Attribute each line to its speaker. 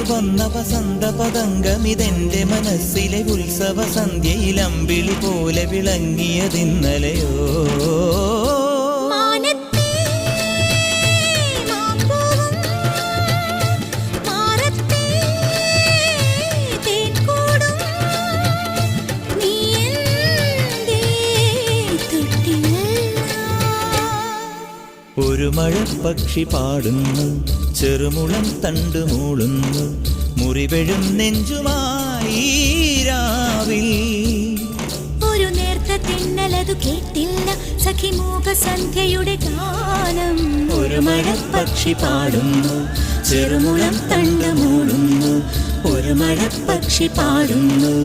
Speaker 1: വന്ന വസന്ത പതംഗമിതെന്റെ മനസ്സിലെ ഉത്സവ സന്ധ്യയിൽ അമ്പിളി പോലെ വിളങ്ങിയതിന്നലെയോ. ഒരു മഴപ്പക്ഷി പാടുന്നു, ചെറുമുളം തണ്ടു മൂളുന്നു, മുറിവെഴും നെഞ്ചുമായി രാവിൽ.
Speaker 2: ഒരു നേർത്ത തിന്നലതു കേട്ടില്ല സഖി മൂകസന്ധ്യയുടെ ഗാനം.
Speaker 1: ഒരു മഴപ്പക്ഷി പാടുന്നു, ചെറുമുളം തണ്ടു മൂളുന്നു, ഒരു മഴപ്പക്ഷി പാടുന്നു.